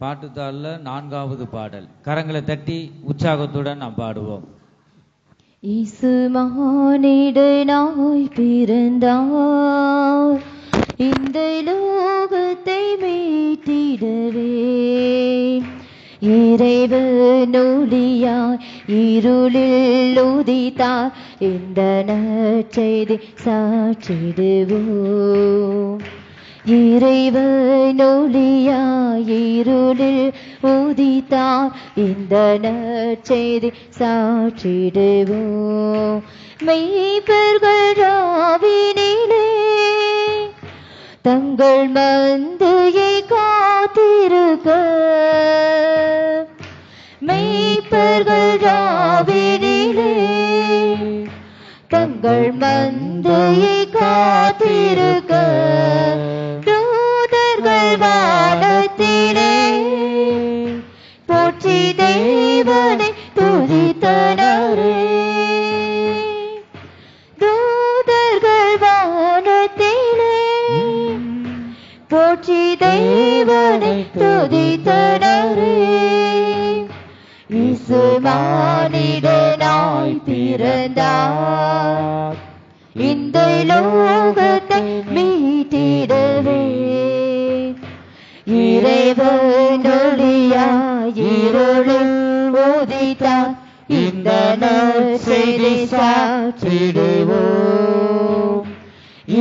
பாட்டுத்தாளில் 4வது பாடல். கரங்களை தட்டி உற்சாகத்துடன் நாம் பாடுவோம். இயேசு மானிடனாய் பிறந்தார், இந்த லோகத்தை மீட்டிடவே. இறைவன் ஒளியாய் இருளில் உதித்தார், இந்த நற்செய்தி சாற்றிடுவோம். இறைவன் ஒளியாய் இருளில் உதித்தார், இந்த நற்செய்தி சாற்றிடுவோம். மெய்ப்பர்கள் ராவினிலே தங்கள் மந்தையை காத்திருக்க, மெய்ப்பர்கள் ராவினிலே தங்கள் மந்தையை காத்திருக்க, தூதர்கள் வானத்திலே போற்றி தேவனை துதித்தனரே. தூதர்கள் வானத்திலே போற்றி தேவனை துதித்தனரே. இயேசு மானிடனாய் பிறந்தார், இந்த லோகத்தை மீட்டிடவே. இறைவன் ஒளியாய் இருளில் உதித்தார், இந்த நற்செய்தி சாற்றிடுவோம்.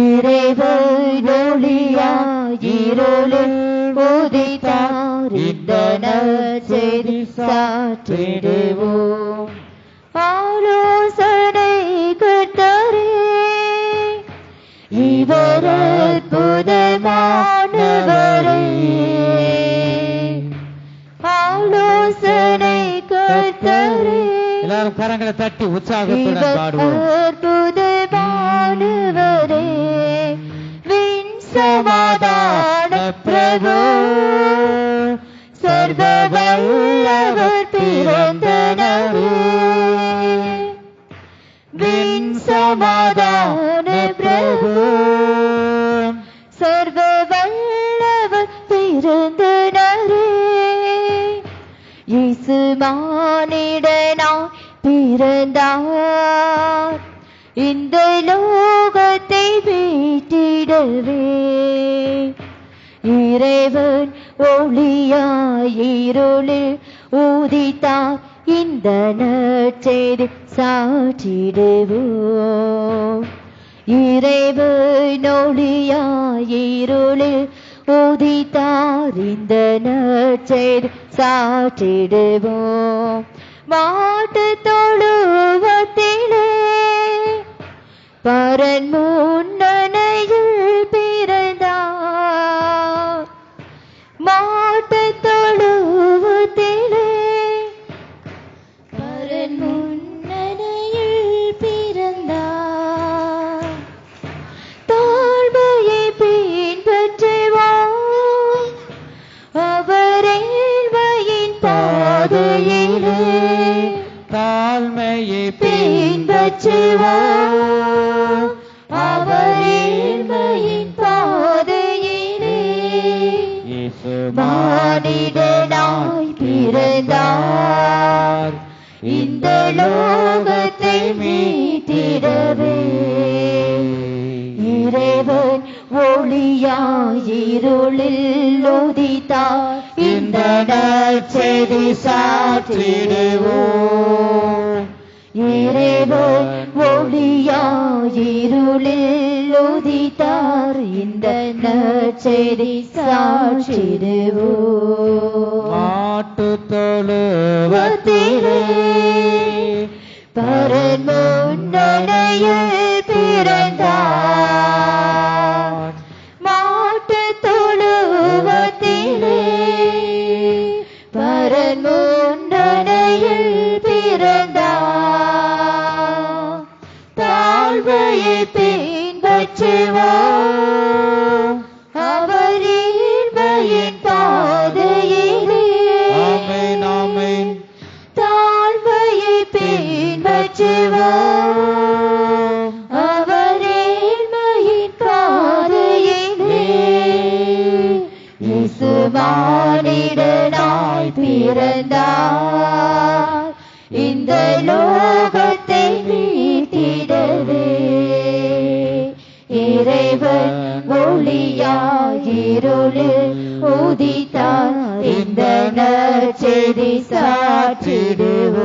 இறைவன் ஒளியாய் இருளில் உதித்தார், இந்த நற்செய்தி சாற்றிடுவோம். ஆலோசனை கர்த்தரே, இவர் அற்புதமானவரே. ஆலோசனை கர்த்தரே, எல்லாரும் கரங்களை தட்டி உற்சாகத்துடன் பாடுவோம். அற்புதமானவரே, விண் சமாதான பிரபு, சர்வ வல்லவர் பிறந்தனரே. விண் சமாதான பிரபு, சர்வ வல்லவர் பிறந்தனரே. இயேசு மானிடனாய் பிறந்தார், இந்த லோகத்தை மீட்டிடவே. இறைவன் ஒளியாய் இருளில் உதித்தார், இந்த நற்செய்தி சாற்றிடுவோம். இறைவன் ஒளியாய் இருளில் உதித்தார், இந்த நற்செய்தி சாற்றிடுவோம். மாட்டுத் தொழுவத்திலே பரன் முன்னணையில் பிறந்தார். மாட்டுத் தொழுவத்திலே பரன் முன்னணையில் பிறந்தார். தாழ்மையை பின்பற்றுவோம், அவர் ஏழ்மையின் பாதையிலே. தாழ்மையை பின்பற்றுவோம், அவர் ஏழ்மையின் பாதையிலே. இயேசு மானிடனாய் பிறந்தார், இந்த லோகத்தை மீட்டிடவே. இறைவன் ஒளியாய் இருளில் உதித்தார், இந்த நற்செய்தி சாற்றிடுவோம். இறைவன் ஒளியாய் இருளில் உதித்தார், இந்த நற்செய்தி சாற்றிடுவோம். மாட்டுத் தொழுவத்திலே பரன் முன்னணையில் பிறந்தார். மாட்டுத் தொழுவத்திலே பரன் முன்னணையில் பிறந்தார். தாழ்மையை பின்பற்றுவோம், அவர் ஏழ்மையின் பாதையிலே. ஆமென் ஆமென். தாழ்மையை பின்பற்றுவோம், அவர் ஏழ்மையின் பாதையிலே. இயேசு மானிடனாய் மனிதனாய் பிறந்தார் இந்த லோகத்தை மீட்டிடவே. இறைவன் ஒளியாயிருளில் உதித்தார் இந்த நற்செய்தி சாற்றிடுவோம்.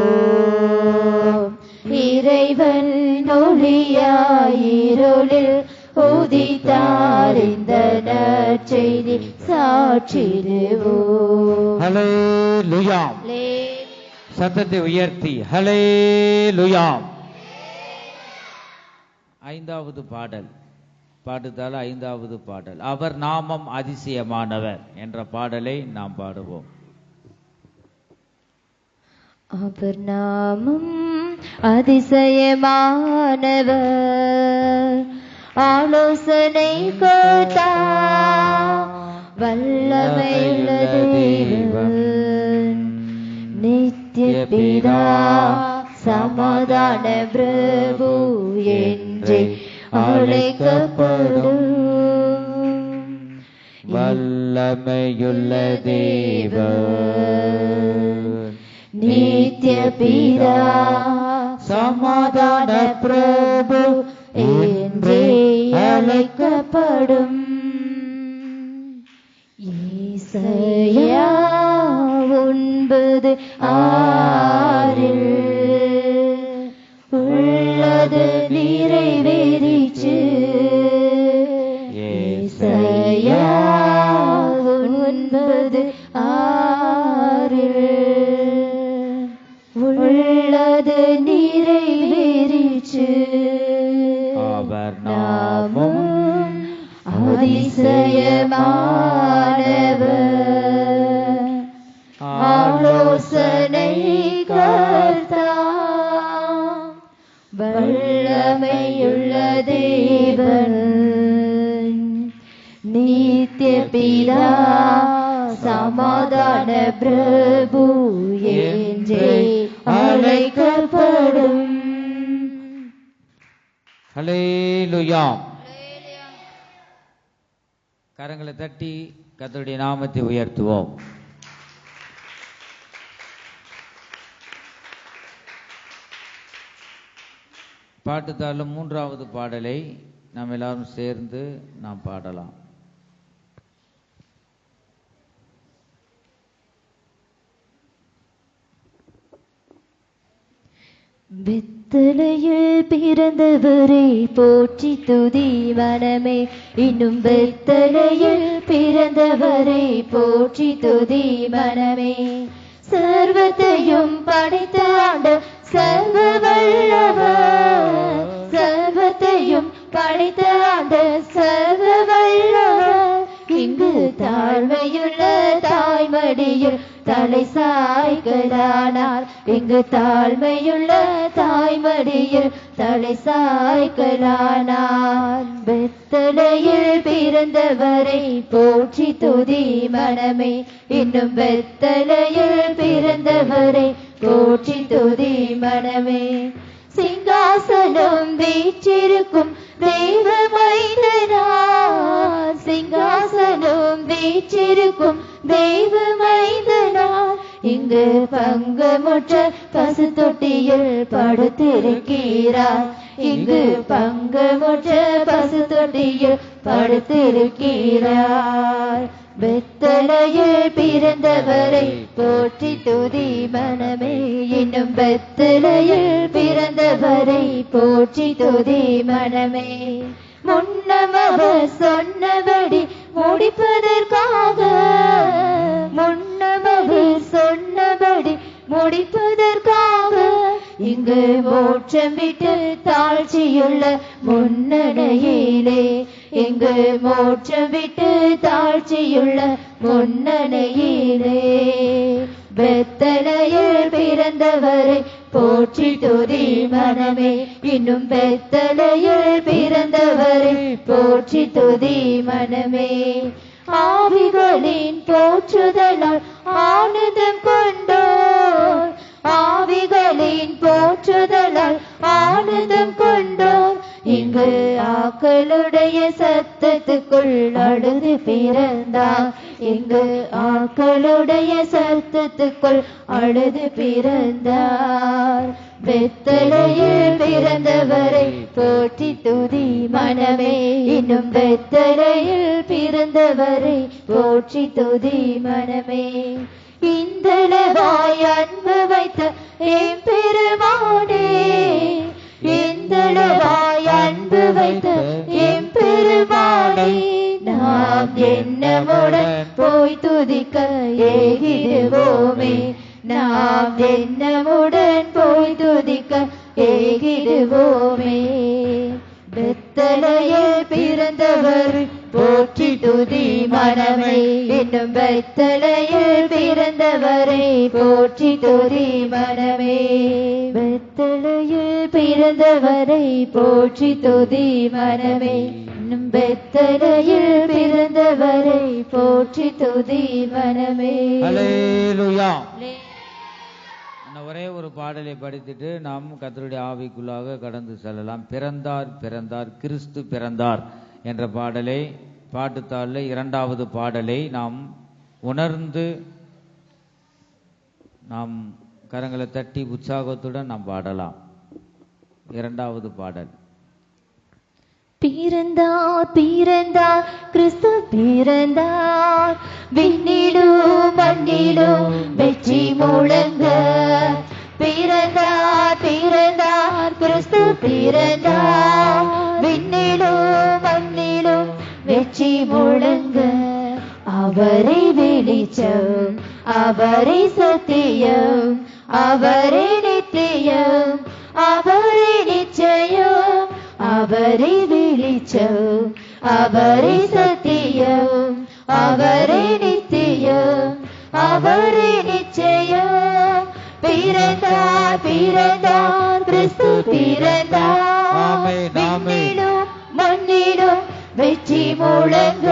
இறைவன் ஒளியாயிருளில் உதித்தார் இந்த நற்செய்தி சாற்றிடுவோம். ஹல்லேலூயா. சத்தத்தை உயர்த்தி ஹல்லேலூயா. ஐந்தாவது பாடல் பாடுதால ஐந்தாவது பாடல் அவர் நாமம் அதிசயமானவர் என்ற பாடலை நாம் பாடுவோம். அவர் நாமம் அதிசயமானவர் ஆலோசனை கர்த்தா வல்லமையுள்ள தேவன் நித்திய பிதா சமாதான பிரபு என்றே அழைக்கப்படும் வல்லமையுள்ள தேவன் நித்திய பிதா சமாதான பிரபு என்றே அழைக்கப்படும். ஏசாயா 9:6 உள்ளது நிறைவேறிற்று. ஏசாயா 9:6 உள்ளது நிறைவேறிற்று. அவர் நாமம் அதிசயமானவர் ஆலோசனை கர்த்தா வல்லமையுள்ள தேவன் நித்திய பிதா சமாதான பிரபு என்றே அழைக்கப்படும். ஹல்லேலூயா. கரங்களை தட்டி கர்த்தருடைய நாமத்தை உயர்த்துவோம். பாட்டுத்தாளும் மூன்றாவது பாடலை நாம் எல்லாரும் சேர்ந்து நாம் பாடலாம். பெத்தலையில் பிறந்தவரை போற்றி துதி மனமே. இன்னும் பெத்தலையில் பிறந்தவரை போற்றி துதி மனமே. சர்வத்தையும் படைத்த ஆண்டவர் சர்வ வல்லவர். சர்வத்தையும் படைத்த ஆண்டவர் சர்வ வல்லவர். இங்கு தாழ்மையுள்ள தாய்மடியில் தலை சாய்க்கலானார். இங்கு தாழ்மையுள்ள தாய்மடியில் தலை சாய்க்கலானார். பெத்தலையில் பிறந்தவரை போற்றி துதி மனமே. இன்னும் பெத்தலையில் பிறந்தவரை போற்றி துதி மனமே. சிங்காசனம் வீற்றிருக்கும் தெய்வ மைந்தனார். சிங்காசனம் வீற்றிருக்கும் தெய்வ மைந்தனார். இங்கு பங்கமுற்ற பசு தொட்டியில் படுத்திருக்கிறார். இங்கு பங்கமுற்ற பசு தொட்டியில் படுத்திருக்கிறார். பெத்தலையில் பிறந்தவரை போற்றி துதி மனமே. இன்னும் பெத்தலையில் பிறந்தவரை போற்றி துதி மனமே. முன்னமவர் சொன்னபடி முடிப்பதற்காக முன்னமவர் சொன்னபடி முடிப்பதற்காக இங்கு மோட்சம் விட்டு தாழ்ச்சியுள்ள முன்னணையிலே. இங்கு மோட்சம் விட்டு தாழ்ச்சியுள்ள முன்னணையிலே. பெத்தலையில் பிறந்தவரை போற்றி துதி மனமே. இன்னும் பெத்தலையில் பிறந்தவரை போற்றி துதி மனமே. ஆவிகளின் போற்றுதலால் ஆனந்தம் கொண்டோர். ஆவிகளின் போற்றுதலால் ஆனந்தம் கொண்டோர். இங்கு ஆக்களுடைய சத்தத்துக்குள் அழுது பிறந்தார். எங்கு ஆக்களுடைய சத்தத்துக்குள் அழுது பிறந்தார். பெத்தலையில் பிறந்தவரை போற்றி துதி மனமே, இன்னும் பெத்தலையில் பிறந்தவரை போற்றி துதி மனமே. இந்தளவாய் அன்பு வைத்த எம் பெருமானே, இந்தளவாய் அன்பு வைத்த எம் பெருமானே, நாம் எண்ணமுடன் போய் துதிக்க ஏகிடுவோமே, நாம் எண்ணமுடன் போய் துதிக்க ஏகிடுவோமே. பெத்தலையில் பிறந்தவர் போற்றி துதி மனமே, இன்னும் பெத்தலையில் பிறந்தவரை போற்றி துதி மனமே. பெத்தலையில் பிறந்தவரை போற்றி துதி மனமே, இன்னும் பெத்தலையில் பிறந்தவரை போற்றி துதி மனமே. அல்லேலூயா. ஒரே ஒரு பாடலை படித்துட்டு நாம் கர்த்தருடைய ஆவிக்குள்ளாக கடந்து செல்லலாம். பிறந்தார் பிறந்தார் கிறிஸ்து பிறந்தார் என்ற பாடலை பாட்டுத்தாளில் 2வது பாடலை நாம் உணர்ந்து நாம் கரங்களை தட்டி உற்சாகத்துடன் நாம் பாடலாம். 2வது பாடல். பிறந்தார் பிறந்தார் கிறிஸ்து பிறந்தார், விண்ணிலும் மண்ணிலும் வெற்றி முழங்க. பிறந்தார் பிறந்தார் கிறிஸ்து பிறந்தார், விண்ணிலும் மண்ணிலும் வெற்றி முழங்க. அவரை வெளிச்சம், அவரை சத்தியம், அவரை நித்தியம், அவரை நிச்சயம், அவரை வெளிச்சம், அவரை சத்தியம், அவரை நித்தியம், அவரை நிச்சயம். பிறந்தார் பிறந்தார் கிறிஸ்து பிறந்தார், விண்ணிலும் மண்ணிலும் வெற்றி முழங்க.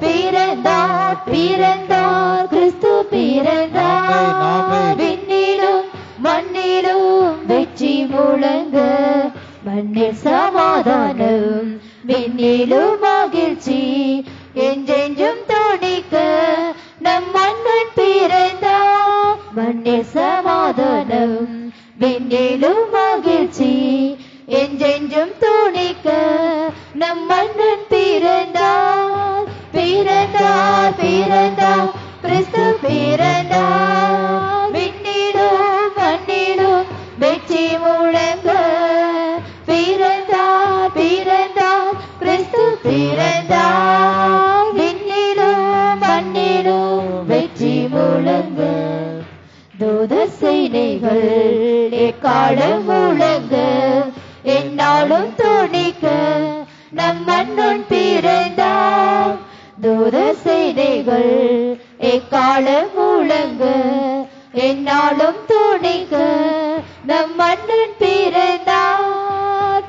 பிறந்தார் பிறந்தார் கிறிஸ்து பிறந்தார், விண்ணிலும் மண்ணிலும் வெற்றி முழங்க. மண்ணில் சமாதானம், விண்ணிலும் மகிழ்ச்சி, என்றென்றும் துணிக்க நம் மன்னன் பிறந்தார். மண்ணில் சமாதானம், விண்ணிலும் மகிழ்ச்சி, என்றென்றும் துணிக்க நம் மன்னன் பிறந்தார். பிறந்தார் பிறந்தார் கிறிஸ்து பிறந்தார், விண்ணிலும் மண்ணிலும் வெற்றி முழங்க. பிறந்தார் பிறந்தார் கிறிஸ்து பிறந்தார், விண்ணிலும் மண்ணிலும் வெற்றி முழங்க. தூத சேனைகள் எக்காலம் முழங்க, எந்நாளும் துணிக்க நம் மன்னன் பிறந்தார். தூத சேனைகள் எக்காலம் முழங்க, எந்நாளும் துணிக்க நம் மன்னன் பிறந்தார்.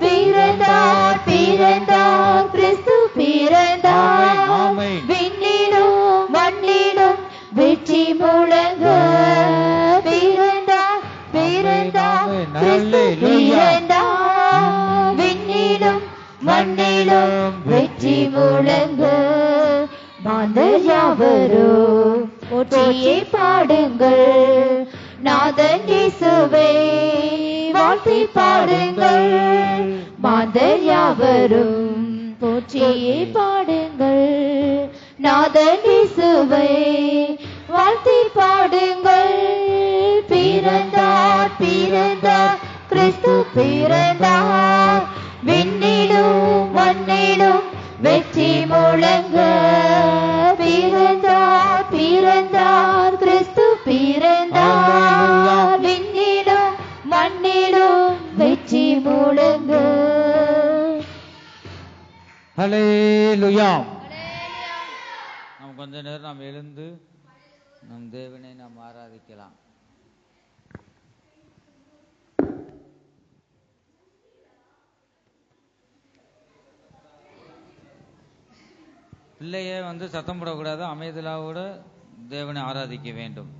பிறந்தார் பிறந்தார் கிறிஸ்து பிறந்தார், விண்ணிலும் மண்ணிலும் வெற்றி முழங்க. பிறந்தார் பிறந்தார் கிறிஸ்து பிறந்தார், விண்ணிலும் மண்ணிலும் வெற்றி முழங்க. மாந்தர் யாவரும் போற்றியே பாடுங்கள், நாதன் இயேசுவை வாழ்த்தி பாடுங்கள். மாந்தர் யாவரும் போற்றியே பாடுங்கள், நாதன் இயேசுவை வாழ்த்தி பாடுங்கள். பிறந்தார் பிறந்தார் கிறிஸ்து பிறந்தார், விண்ணிலும் மண்ணிலும் வெற்றி முழங்க. பிறந்தார் பிறந்தார் கிறிஸ்து பிறந்தார், விண்ணிலும் மண்ணிலும் வெற்றி முழங்க. ஹல்லேலூயா. நாம் கொஞ்ச நேரம் நாம் எழுந்து நம் தேவனை நாம் ஆராதிக்கலாம். பிள்ளைய சத்தம் போடக்கூடாது, அமைதலாவோட தேவனை ஆராதிக்க வேண்டும்.